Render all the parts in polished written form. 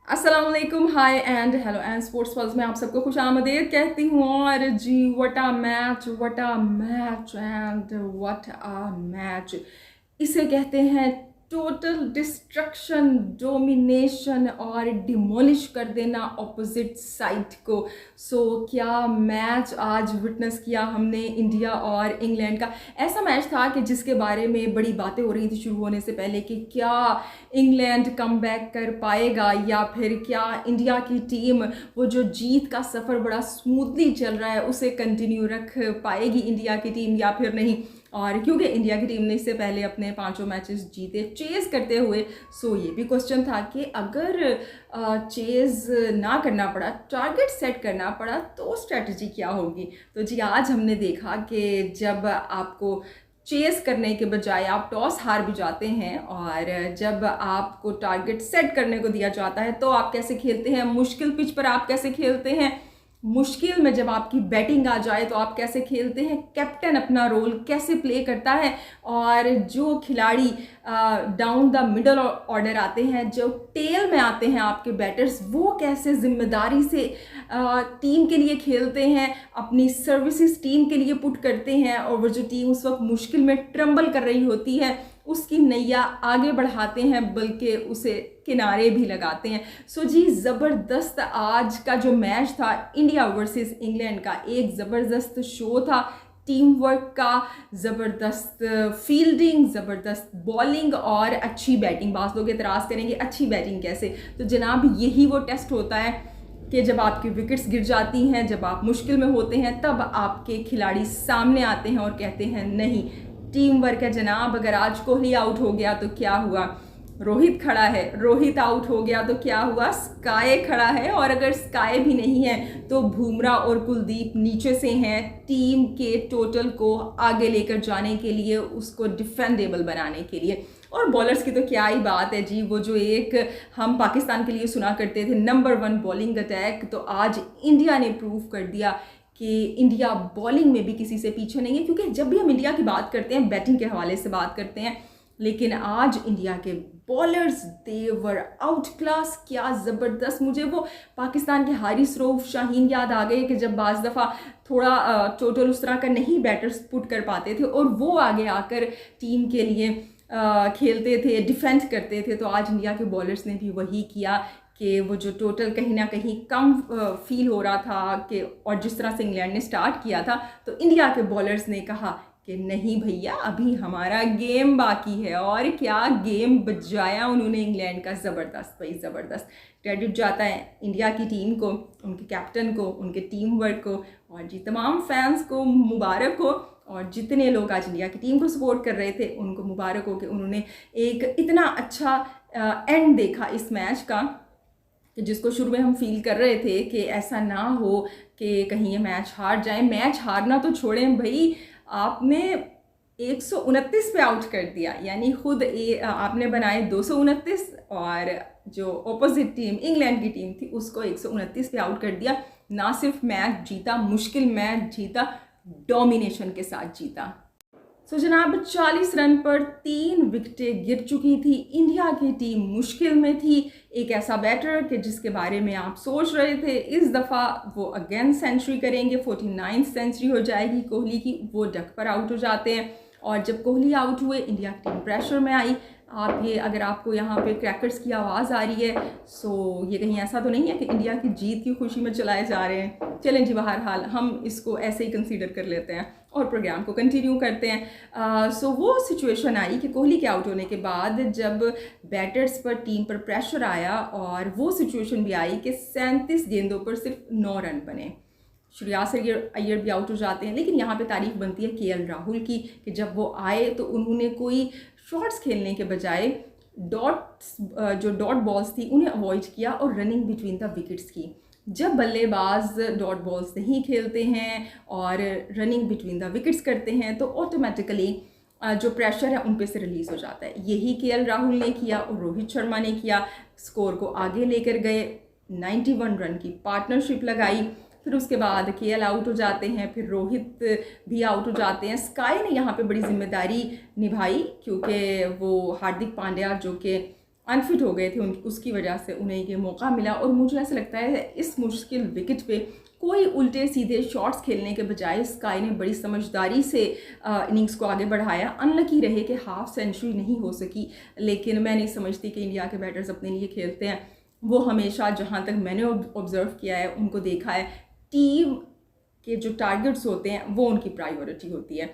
अस्सलाम वालेकुम, hi and hello and Sports Pulse में आप सबको खुश आमदीद कहती हूँ। और जी what a match, what a match and what a match. इसे कहते हैं टोटल डिस्ट्रक्शन, डोमिनेशन और डिमोलिश कर देना ऑपोजिट साइड को। क्या मैच आज विटनेस किया हमने इंडिया और इंग्लैंड का। ऐसा मैच था कि जिसके बारे में बड़ी बातें हो रही थी शुरू होने से पहले कि क्या इंग्लैंड कम बैक कर पाएगा या फिर क्या इंडिया की टीम वो जो जीत का सफ़र बड़ा स्मूथली चल रहा है उसे कंटिन्यू रख पाएगी इंडिया की टीम या फिर नहीं। और क्योंकि इंडिया की टीम ने इससे पहले अपने 5 मैचेस जीते चेज़ करते हुए, ये भी क्वेश्चन था कि अगर चेज़ ना करना पड़ा, टारगेट सेट करना पड़ा तो स्ट्रेटजी क्या होगी। तो जी आज हमने देखा कि जब आपको चेस करने के बजाय आप टॉस हार भी जाते हैं और जब आपको टारगेट सेट करने को दिया जाता है तो आप कैसे खेलते हैं, मुश्किल पिच पर आप कैसे खेलते हैं, मुश्किल में जब आपकी बैटिंग आ जाए तो आप कैसे खेलते हैं, कैप्टन अपना रोल कैसे प्ले करता है और जो खिलाड़ी डाउन द मिडल ऑर्डर आते हैं, जो टेल में आते हैं आपके बैटर्स, वो कैसे जिम्मेदारी से टीम के लिए खेलते हैं, अपनी सर्विसेज टीम के लिए पुट करते हैं और वो जो टीम उस वक्त मुश्किल में ट्रम्बल कर रही होती है उसकी नैया आगे बढ़ाते हैं बल्कि उसे किनारे भी लगाते हैं। जी ज़बरदस्त आज का जो मैच था इंडिया वर्सेस इंग्लैंड का, एक ज़बरदस्त शो था टीम वर्क का, ज़बरदस्त फील्डिंग, ज़बरदस्त बॉलिंग और अच्छी बैटिंग। बास लोग एतराज़ करेंगे अच्छी बैटिंग कैसे, तो जनाब यही वो टेस्ट होता है कि जब आपकी विकेट्स गिर जाती हैं, जब आप मुश्किल में होते हैं, तब आपके खिलाड़ी सामने आते हैं और कहते हैं नहीं टीम वर्क है जनाब। अगर आज कोहली आउट हो गया तो क्या हुआ, रोहित खड़ा है, रोहित आउट हो गया तो क्या हुआ, स्काई खड़ा है, और अगर स्काई भी नहीं है तो बुमराह और कुलदीप नीचे से हैं टीम के टोटल को आगे लेकर जाने के लिए, उसको डिफेंडेबल बनाने के लिए। और बॉलर्स की तो क्या ही बात है जी, वो जो एक हम पाकिस्तान के लिए सुना करते थे नंबर 1 बॉलिंग अटैक, तो आज इंडिया ने प्रूव कर दिया कि इंडिया बॉलिंग में भी किसी से पीछे नहीं है। क्योंकि जब भी हम इंडिया की बात करते हैं बैटिंग के हवाले से बात करते हैं, लेकिन आज इंडिया के बॉलर्स देवर आउट क्लास। क्या ज़बरदस्त, मुझे वो पाकिस्तान के हारिस रऊफ शाहीन याद आ गए कि जब बाज़ दफ़ा थोड़ा टोटल उस तरह का नहीं बैटर्स पुट कर पाते थे और वो आगे आकर टीम के लिए खेलते थे, डिफेंड करते थे, तो आज इंडिया के बॉलर्स ने भी वही किया कि वो जो टोटल कहीं ना कहीं कम फील हो रहा था कि, और जिस तरह से इंग्लैंड ने स्टार्ट किया था तो इंडिया के बॉलर्स ने कहा कि नहीं भैया अभी हमारा गेम बाकी है, और क्या गेम बजाया उन्होंने इंग्लैंड का। ज़बरदस्त भाई ज़बरदस्त। क्रेडिट जाता है इंडिया की टीम को, उनके कैप्टन को, उनके टीम वर्क को, और जी तमाम फैंस को मुबारक हो। और जितने लोग आज इंडिया की टीम को सपोर्ट कर रहे थे उनको मुबारक हो कि उन्होंने एक इतना अच्छा एंड देखा इस मैच का, जिसको शुरू में हम फील कर रहे थे कि ऐसा ना हो कि कहीं ये मैच हार जाए। मैच हारना तो छोड़ें भाई, आपने 129 पे आउट कर दिया, यानी खुद आपने बनाए 229 और जो ऑपोजिट टीम इंग्लैंड की टीम थी उसको 129 पे आउट कर दिया। ना सिर्फ मैच जीता, मुश्किल मैच जीता, डोमिनेशन के साथ जीता। जनाब 40 रन पर 3 विकेटें गिर चुकी थी, इंडिया की टीम मुश्किल में थी। एक ऐसा बैटर कि जिसके बारे में आप सोच रहे थे इस दफ़ा वो अगेन सेंचुरी करेंगे, 49th सेंचुरी हो जाएगी कोहली की, वो डक पर आउट हो जाते हैं। और जब कोहली आउट हुए इंडिया की टीम प्रेशर में आई। आप ये अगर आपको यहाँ पे क्रैकर्स की आवाज़ आ रही है ये कहीं ऐसा तो नहीं है कि इंडिया की जीत की खुशी में चलाए जा रहे हैं। चलें जी, बहरहाल हम इसको ऐसे ही कंसीडर कर लेते हैं और प्रोग्राम को कंटिन्यू करते हैं। वो सिचुएशन आई कि कोहली के आउट होने के बाद जब बैटर्स पर टीम पर प्रेशर आया, और वो सिचुएशन भी आई कि 37 गेंदों पर सिर्फ 9 रन बने। श्रेयस अय्यर भी आउट हो जाते हैं, लेकिन यहाँ पे तारीफ बनती है केएल राहुल की कि जब वो आए तो उन्होंने कोई शॉट्स खेलने के बजाय जो डॉट बॉल्स थी उन्हें अवॉइड किया और रनिंग बिटवीन द विकेट्स की। जब बल्लेबाज डॉट बॉल्स नहीं खेलते हैं और रनिंग बिटवीन द विकेट्स करते हैं तो ऑटोमेटिकली जो प्रेशर है उन पे से रिलीज़ हो जाता है। यही केएल राहुल ने किया और रोहित शर्मा ने किया, स्कोर को आगे लेकर गए, 91 रन की पार्टनरशिप लगाई। फिर उसके बाद केएल आउट हो जाते हैं, फिर रोहित भी आउट हो जाते हैं। स्काई ने यहाँ पे बड़ी जिम्मेदारी निभाई क्योंकि वो हार्दिक पांड्या जो कि अनफिट हो गए थे, उसकी वजह से उन्हें ये मौका मिला। और मुझे ऐसा लगता है इस मुश्किल विकेट पे कोई उल्टे सीधे शॉट्स खेलने के बजाय स्काई ने बड़ी समझदारी से इनिंग्स को आगे बढ़ाया। अनलकी रहे कि हाफ सेंचुरी नहीं हो सकी, लेकिन मैं नहीं समझती कि इंडिया के बैटर्स अपने लिए खेलते हैं। वो हमेशा, जहाँ तक मैंने ऑब्ज़र्व किया है, उनको देखा है, टीम के जो टारगेट्स होते हैं वो उनकी प्रायोरिटी होती है।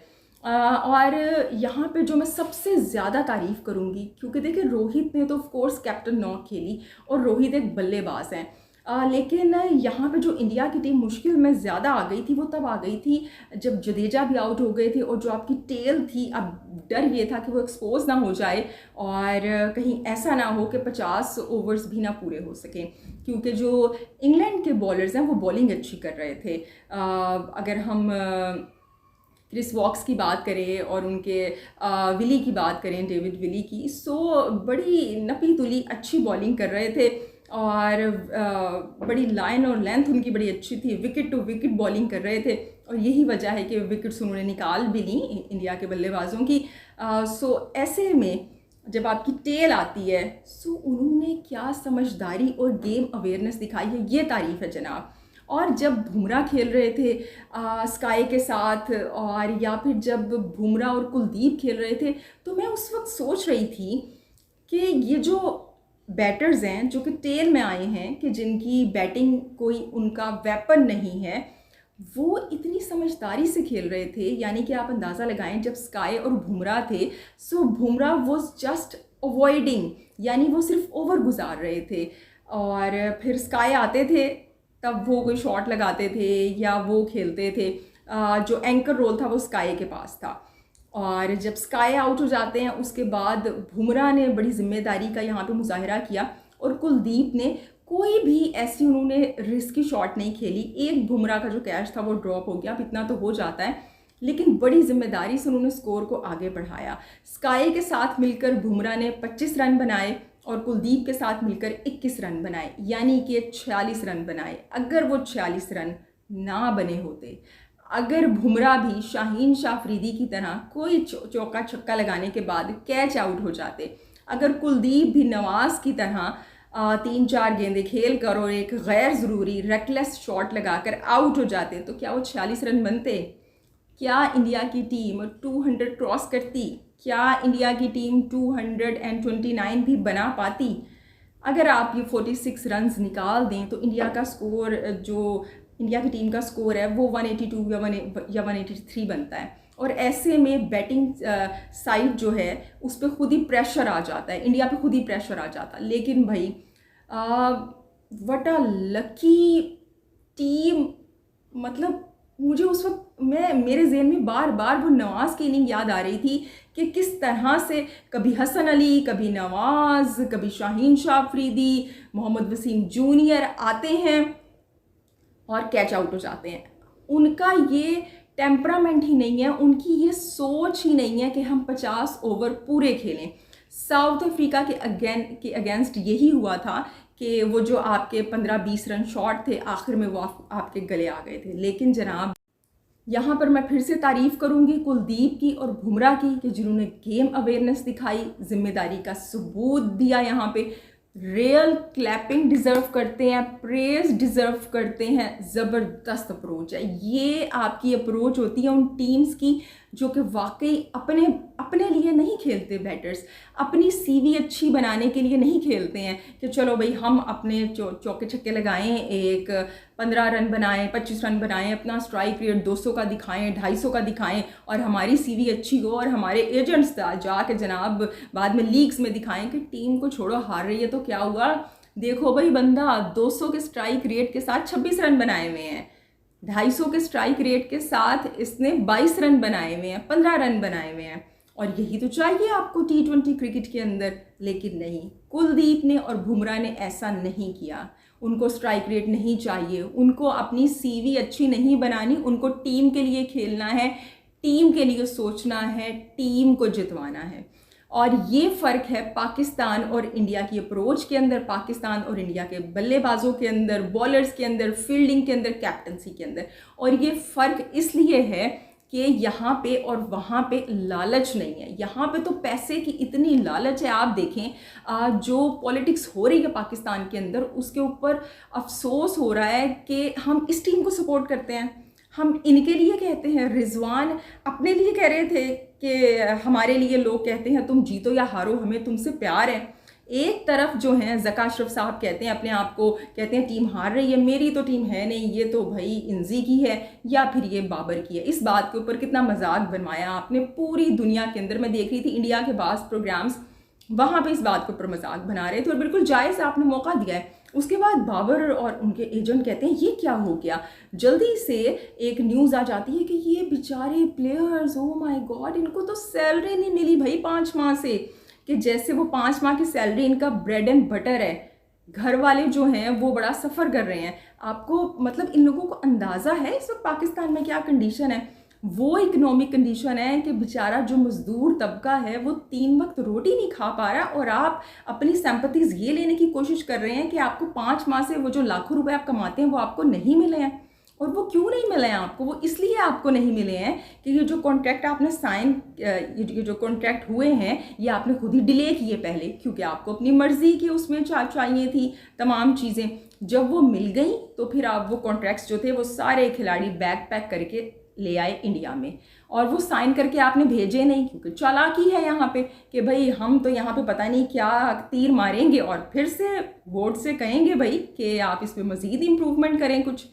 और यहाँ पे जो मैं सबसे ज़्यादा तारीफ़ करूँगी, क्योंकि देखिए रोहित ने तो ऑफ कोर्स कैप्टन नॉक खेली और रोहित एक बल्लेबाज हैं, लेकिन यहाँ पे जो इंडिया की टीम मुश्किल में ज़्यादा आ गई थी वो तब आ गई थी जब जडेजा भी आउट हो गए थे। और जो आपकी टेल थी, अब डर ये था कि वो एक्सपोज ना हो जाए और कहीं ऐसा ना हो कि 50 ओवर्स भी ना पूरे हो सकें, क्योंकि जो इंग्लैंड के बॉलर्स हैं वो बॉलिंग अच्छी कर रहे थे। अगर हम क्रिस वॉक्स की बात करें और उनके विली की बात करें, डेविड विली की, सो बड़ी नपी तुली अच्छी बॉलिंग कर रहे थे और बड़ी लाइन और लेंथ उनकी बड़ी अच्छी थी, विकेट टू विकेट बॉलिंग कर रहे थे। और यही वजह है कि विकेट्स उन्होंने निकाल भी ली इंडिया के बल्लेबाजों की। सो ऐसे में जब आपकी टेल आती है, सो उन्होंने क्या समझदारी और गेम अवेयरनेस दिखाई है, ये तारीफ़ है जनाब। और जब बुमराह खेल रहे थे स्काई के साथ, और या फिर जब बुमराह और कुलदीप खेल रहे थे, तो मैं उस वक्त सोच रही थी कि ये जो बैटर्स हैं जो कि टेल में आए हैं, कि जिनकी बैटिंग कोई उनका वेपन नहीं है, वो इतनी समझदारी से खेल रहे थे। यानी कि आप अंदाज़ा लगाएं, जब स्काई और बुमराह थे, सो बुमराह वॉज जस्ट अवॉइडिंग, यानी वो सिर्फ ओवर गुजार रहे थे। और फिर स्काई आते थे तब वो कोई शॉट लगाते थे या वो खेलते थे। जो एंकर रोल था वो स्काई के पास था। और जब स्काई आउट हो जाते हैं, उसके बाद बुमराह ने बड़ी जिम्मेदारी का यहाँ पे मुजाहिरा किया और कुलदीप ने कोई भी ऐसी उन्होंने रिस्की शॉट नहीं खेली। एक बुमराह का जो कैच था वो ड्रॉप हो गया, अब इतना तो हो जाता है, लेकिन बड़ी जिम्मेदारी से उन्होंने स्कोर को आगे बढ़ाया। स्काई के साथ मिलकर बुमराह ने 25 रन बनाए और कुलदीप के साथ मिलकर 21 रन बनाए, यानी कि 46 रन बनाए। अगर वो 46 रन ना बने होते, अगर बुमराह भी शाहीन शाह अफरीदी की तरह कोई चौका छक्का लगाने के बाद कैच आउट हो जाते, अगर कुलदीप भी नवाज की तरह 3-4 गेंदें खेल कर और एक गैर ज़रूरी रेकलेस शॉट लगाकर आउट हो जाते, तो क्या वो 46 रन बनते? क्या इंडिया की टीम 200 क्रॉस करती? क्या इंडिया की टीम 229 भी बना पाती? अगर आप ये 46 रन्स निकाल दें तो इंडिया का स्कोर, जो इंडिया की टीम का स्कोर है, वो 182 या 183 बनता है। और ऐसे में बैटिंग साइड जो है उस पर खुद ही प्रेशर आ जाता है, इंडिया पे खुद ही प्रेशर आ जाता है। लेकिन भाई व्हाट अ लकी टीम, मतलब मुझे उस वक्त मेरे ज़हन में बार बार वो नवाज़ की इनिंग याद आ रही थी कि किस तरह से कभी हसन अली, कभी नवाज़, कभी शाहीन शाह अफरीदी, मोहम्मद वसीम जूनियर आते हैं और कैच आउट हो जाते हैं। उनका ये टेम्परामेंट ही नहीं है, उनकी ये सोच ही नहीं है कि हम 50 ओवर पूरे खेलें। साउथ अफ्रीका के अगेंस्ट यही हुआ था कि वो जो आपके 15-20 रन शॉट थे, आखिर में वो आपके गले आ गए थे। लेकिन जनाब, यहाँ पर मैं फिर से तारीफ़ करूँगी कुलदीप की और बुमराह की, कि जिन्होंने गेम अवेयरनेस दिखाई, जिम्मेदारी का सबूत दिया। यहाँ पे रियल क्लैपिंग डिज़र्व करते हैं, प्रेज डिज़र्व करते हैं। ज़बरदस्त अप्रोच है ये, आपकी अप्रोच होती है उन टीम्स की जो कि वाकई अपने लिए नहीं खेलते। बैटर्स अपनी सीवी अच्छी बनाने के लिए नहीं खेलते हैं कि चलो भाई हम अपने चौके छक्के लगाएं, एक 15 रन बनाएं, 25 रन बनाएं, अपना स्ट्राइक रेट 200 का दिखाएं, 250 का दिखाएं और हमारी सीवी अच्छी हो और हमारे एजेंट्स जाके जनाब बाद में लीग्स में दिखाएं कि टीम को छोड़ो हार रही है तो क्या हुआ, देखो भाई बंदा 200 के स्ट्राइक रेट के साथ 26 रन बनाए हुए हैं, 250 के स्ट्राइक रेट के साथ इसने 22 रन बनाए हुए हैं, 15 रन बनाए हुए हैं। और यही तो चाहिए आपको T20 क्रिकेट के अंदर। लेकिन नहीं, कुलदीप ने और बुमराह ने ऐसा नहीं किया। उनको स्ट्राइक रेट नहीं चाहिए, उनको अपनी सीवी अच्छी नहीं बनानी, उनको टीम के लिए खेलना है, टीम के लिए सोचना है, टीम को जितवाना है। और ये फ़र्क है पाकिस्तान और इंडिया की अप्रोच के अंदर, पाकिस्तान और इंडिया के बल्लेबाजों के अंदर, बॉलर्स के अंदर, फील्डिंग के अंदर, कैप्टनसी के अंदर। और ये फ़र्क इसलिए है कि यहाँ पे और वहाँ पे लालच नहीं है। यहाँ पे तो पैसे की इतनी लालच है। आप देखें जो पॉलिटिक्स हो रही है पाकिस्तान के अंदर, उसके ऊपर अफसोस हो रहा है कि हम इस टीम को सपोर्ट करते हैं, हम इनके लिए कहते हैं। रिजवान अपने लिए कह रहे थे कि हमारे लिए लोग कहते हैं तुम जीतो या हारो हमें तुमसे प्यार है। एक तरफ जो है ज़का अशरफ साहब कहते हैं अपने आप को, कहते हैं टीम हार रही है, मेरी तो टीम है नहीं, ये तो भाई इंजी की है या फिर ये बाबर की है। इस बात के ऊपर कितना मजाक बनवाया आपने पूरी दुनिया के अंदर। मैं देख रही थी इंडिया के बास प्रोग्राम्स, वहाँ पे इस बात के ऊपर मजाक बना रहे थे और बिल्कुल जायज़ आपने मौका दिया है। उसके बाद बाबर और उनके एजेंट कहते हैं ये क्या हो गया। जल्दी से एक न्यूज़ आ जाती है कि ये बेचारे प्लेयर्स, ओ माय गॉड, इनको तो सैलरी नहीं मिली भाई 5 माह से, कि जैसे वो 5 माह की सैलरी इनका ब्रेड एंड बटर है। घर वाले जो हैं वो बड़ा सफ़र कर रहे हैं। आपको मतलब इन लोगों को अंदाज़ा है इस वक्त पाकिस्तान में क्या कंडीशन है। वो इकोनॉमिक कंडीशन है कि बेचारा जो मज़दूर तबका है वो 3 वक्त रोटी नहीं खा पा रहा, और आप अपनी सिंपैथीज़ ये लेने की कोशिश कर रहे हैं कि आपको 5 माह से वो जो लाखों रुपए आप कमाते हैं वो आपको नहीं मिले हैं। और वो क्यों नहीं मिले हैं आपको? वो इसलिए आपको नहीं मिले हैं कि ये जो कॉन्ट्रैक्ट आपने साइन, ये जो कॉन्ट्रैक्ट हुए हैं ये आपने खुद ही डिले किए पहले, क्योंकि आपको अपनी मर्ज़ी की उसमें चाहिए थी तमाम चीज़ें। जब वो मिल गई तो फिर आप वो कॉन्ट्रैक्ट्स जो थे वो सारे खिलाड़ी बैग पैक करके ले आए इंडिया में, और वो साइन करके आपने भेजे नहीं, क्योंकि चालाकी है यहाँ पे कि भाई हम तो यहाँ पे पता नहीं क्या तीर मारेंगे और फिर से बोर्ड से कहेंगे भाई कि आप इस पर मज़ीद इम्प्रूवमेंट करें कुछ।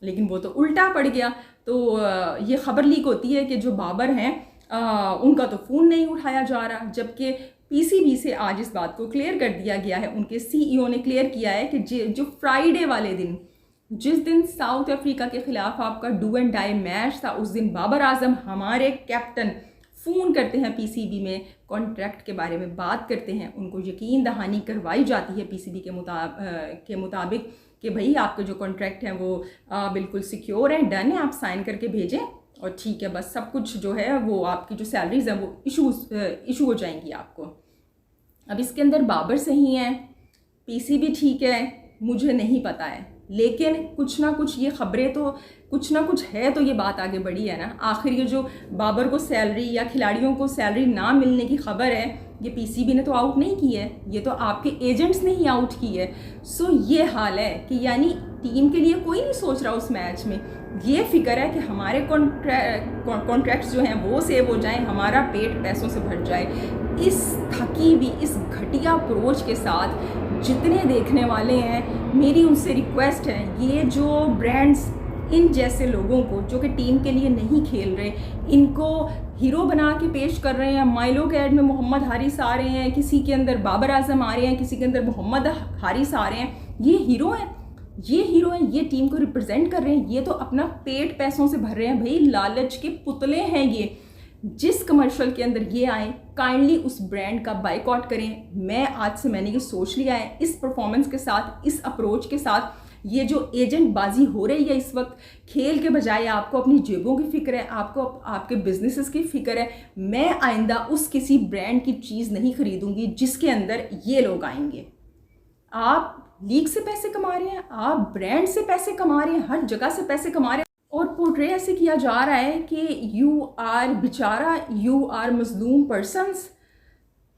लेकिन वो तो उल्टा पड़ गया। तो ये ख़बर लीक होती है कि जो बाबर हैं उनका तो फ़ोन नहीं उठाया जा रहा, जबकि पीसीबी से आज इस बात को क्लियर कर दिया गया है। उनके सीईओ ने क्लियर किया है कि जो फ्राइडे वाले दिन, जिस दिन साउथ अफ्रीका के ख़िलाफ़ आपका डू एंड डाई मैच था, उस दिन बाबर आजम हमारे कैप्टन फ़ोन करते हैं पीसीबी में, कॉन्ट्रैक्ट के बारे में बात करते हैं, उनको यकीन दहानी करवाई जाती है पीसीबी के मुताबिक कि भाई आपके जो कॉन्ट्रैक्ट हैं वो बिल्कुल सिक्योर हैं, डन है, आप साइन करके भेजें और ठीक है, बस सब कुछ जो है वो आपकी जो सैलरीज हैं वो इशू हो जाएंगी आपको। अब इसके अंदर बाबर सही है, पीसीबी ठीक है, मुझे नहीं पता है, लेकिन कुछ ना कुछ ये खबरें तो कुछ ना कुछ है, तो ये बात आगे बढ़ी है ना। आखिर ये जो बाबर को सैलरी या खिलाड़ियों को सैलरी ना मिलने की खबर है, ये पीसीबी ने तो आउट नहीं की है, ये तो आपके एजेंट्स ने ही आउट की है। सो ये हाल है कि यानी टीम के लिए कोई नहीं सोच रहा उस मैच में। ये फिक्र है कि हमारे कॉन्ट्रैक्ट्स जो हैं वो सेव हो जाएं, हमारा पेट पैसों से भर जाए। इस थकी हुई, इस घटिया अप्रोच के साथ जितने देखने वाले हैं, मेरी उनसे रिक्वेस्ट है, ये जो ब्रांड्स इन जैसे लोगों को जो कि टीम के लिए नहीं खेल रहे, इनको हीरो बना के पेश कर रहे हैं। माइलो के ऐड में मोहम्मद हारिस आ रहे हैं, किसी के अंदर बाबर आजम आ रहे हैं, किसी के अंदर मोहम्मद हारिस आ रहे हैं। ये हीरो हैं, ये हीरो हैं, ये टीम को रिप्रेजेंट कर रहे हैं, ये तो अपना पेट पैसों से भर रहे हैं भाई, लालच के पुतले हैं ये। जिस कमर्शियल के अंदर ये आए, काइंडली उस ब्रांड का बाइकआउट करें। मैं आज से मैंने ये सोच लिया है, इस परफॉर्मेंस के साथ, इस अप्रोच के साथ, ये जो एजेंट बाजी हो रही है इस वक्त, खेल के बजाय आपको अपनी जेबों की फिक्र है, आपको आपके बिजनेसेस की फिक्र है। मैं आइंदा उस किसी ब्रांड की चीज़ नहीं खरीदूंगी जिसके अंदर ये लोग आएंगे। आप लीग से पैसे कमा रहे हैं, आप ब्रांड से पैसे कमा रहे हैं, हर जगह से पैसे कमा रहे हैं, और पोर्ट्रे ऐसे किया जा रहा है कि यू आर बेचारा, यू आर मजलूम पर्सन्स।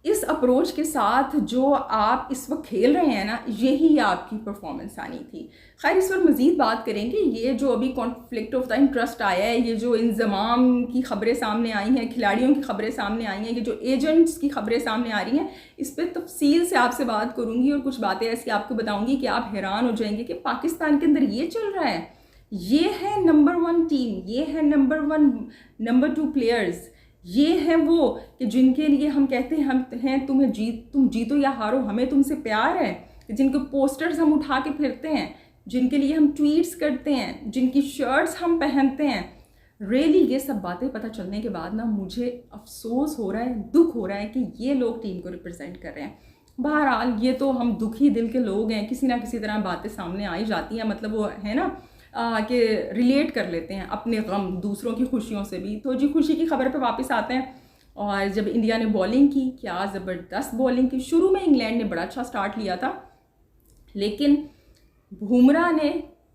इस अप्रोच के साथ जो आप इस वक्त खेल रहे हैं ना, यही आपकी परफॉर्मेंस आनी थी। खैर, इस पर मज़ीद बात करेंगे। ये जो अभी कॉन्फ्लिक्ट ऑफ द इंटरेस्ट आया है, ये जो इंजमाम की खबरें सामने आई हैं, खिलाड़ियों की खबरें सामने आई हैं, ये जो एजेंट्स की खबरें सामने आ रही हैं, इस पर तफसील से आपसे बात करूँगी और कुछ बातें ऐसी आपको बताऊँगी कि आप हैरान हो जाएंगे कि पाकिस्तान के अंदर ये चल रहा है। ये है नंबर 1 टीम, ये है नंबर 1 नंबर 2 प्लेयर्स, ये हैं वो कि जिनके लिए हम कहते हैं तुम जीतो या हारो हमें तुमसे प्यार है, जिनके पोस्टर्स हम उठा के फिरते हैं, जिनके लिए हम ट्वीट्स करते हैं, जिनकी शर्ट्स हम पहनते हैं। रियली ये सब बातें पता चलने के बाद ना मुझे अफसोस हो रहा है, दुख हो रहा है कि ये लोग टीम को रिप्रेजेंट कर रहे हैं। बहरहाल ये तो हम दुखी दिल के लोग हैं, किसी ना किसी तरह बातें सामने आ ही जाती हैं, मतलब वो है ना कि रिलेट कर लेते हैं अपने गम दूसरों की खुशियों से भी। तो जी खुशी की खबर पे वापस आते हैं। और जब इंडिया ने बॉलिंग की, क्या ज़बरदस्त बॉलिंग की। शुरू में इंग्लैंड ने बड़ा अच्छा स्टार्ट लिया था, लेकिन बुमराह ने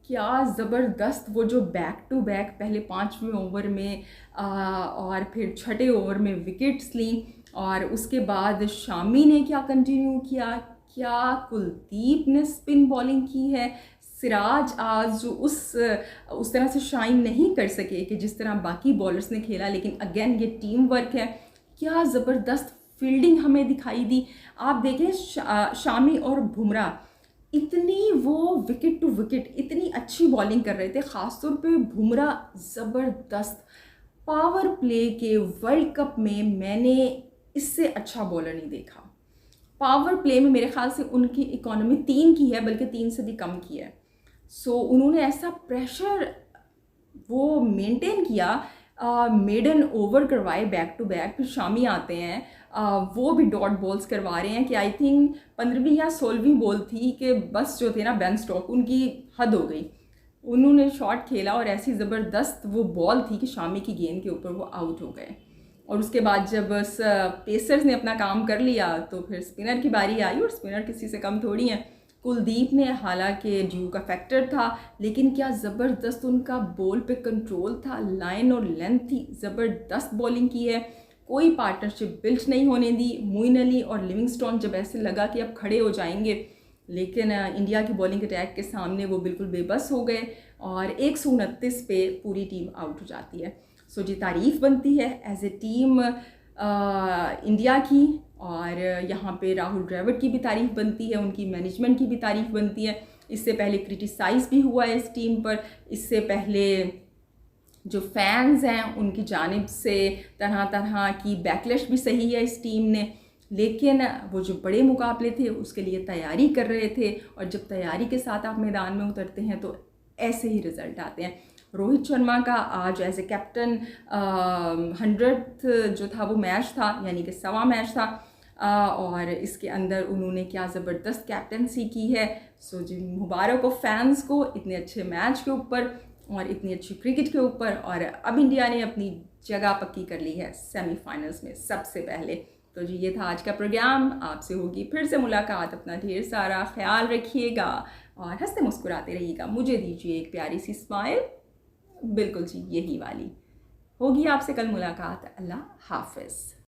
क्या ज़बरदस्त वो जो बैक टू बैक पहले 5वें ओवर में और फिर छठे ओवर में विकेट्स ली, और उसके बाद शामी ने क्या कंटिन्यू किया, क्या कुलदीप ने स्पिन बॉलिंग की है। सिराज आज जो उस तरह से शाइन नहीं कर सके कि जिस तरह बाकी बॉलर्स ने खेला, लेकिन अगेन ये टीम वर्क है। क्या ज़बरदस्त फील्डिंग हमें दिखाई दी। आप देखें शामी और बुमराह इतनी वो विकेट टू विकेट इतनी अच्छी बॉलिंग कर रहे थे, ख़ासतौर पे बुमराह ज़बरदस्त। पावर प्ले के वर्ल्ड कप में मैंने इससे अच्छा बॉलर नहीं देखा। पावर प्ले में मेरे ख्याल से उनकी इकोनॉमी 3 की है, बल्कि 3 से भी कम की है। सो उन्होंने ऐसा प्रेशर वो मेंटेन किया, मेडन ओवर करवाए बैक टू बैक। फिर शामी आते हैं, वो भी डॉट बॉल्स करवा रहे हैं कि आई थिंक 15वीं या 16वीं बॉल थी कि बस जो थे ना बेन स्टोक्स उनकी हद हो गई। उन्होंने शॉट खेला और ऐसी ज़बरदस्त वो बॉल थी कि शामी की गेंद के ऊपर वो आउट हो गए। और उसके बाद जब पेसर्स ने अपना काम कर लिया तो फिर स्पिनर की बारी आई, और स्पिनर किसी से कम थोड़ी हैं। कुलदीप ने, हालांकि ड्यू का फैक्टर था, लेकिन क्या ज़बरदस्त उनका बॉल पे कंट्रोल था, लाइन और लेंथ थी, ज़बरदस्त बॉलिंग की है। कोई पार्टनरशिप बिल्ट नहीं होने दी। मोइन अली और लिविंगस्टोन जब ऐसे लगा कि अब खड़े हो जाएंगे, लेकिन इंडिया की बॉलिंग अटैक के सामने वो बिल्कुल बेबस हो गए और 129 पे पूरी टीम आउट हो जाती है। सो जी, तारीफ़ बनती है एज ए टीम इंडिया की, और यहाँ पे राहुल द्रविड़ की भी तारीफ़ बनती है, उनकी मैनेजमेंट की भी तारीफ़ बनती है। इससे पहले क्रिटिसाइज़ भी हुआ है इस टीम पर। इससे पहले जो फैंस हैं उनकी जानिब से तरह तरह की बैकलैश भी सही है इस टीम ने, लेकिन वो जो बड़े मुकाबले थे उसके लिए तैयारी कर रहे थे, और जब तैयारी के साथ आप मैदान में उतरते हैं तो ऐसे ही रिज़ल्ट आते हैं। रोहित शर्मा का आज एज ए कैप्टन 100th जो था वो मैच था, यानी कि 1.25 मैच था, और इसके अंदर उन्होंने क्या ज़बरदस्त कैप्टनसी की है। सो जी, मुबारक हो फैंस को इतने अच्छे मैच के ऊपर और इतनी अच्छी क्रिकेट के ऊपर। और अब इंडिया ने अपनी जगह पक्की कर ली है सेमीफाइनल्स में सबसे पहले। तो जी, ये था आज का प्रोग्राम। आपसे होगी फिर से मुलाकात। अपना ढेर सारा ख्याल रखिएगा और हंसते मुस्कुराते रहिएगा। मुझे दीजिए एक प्यारी सी स्माइल, बिल्कुल जी यही वाली। होगी आपसे कल मुलाकात। अल्लाह हाफिज़।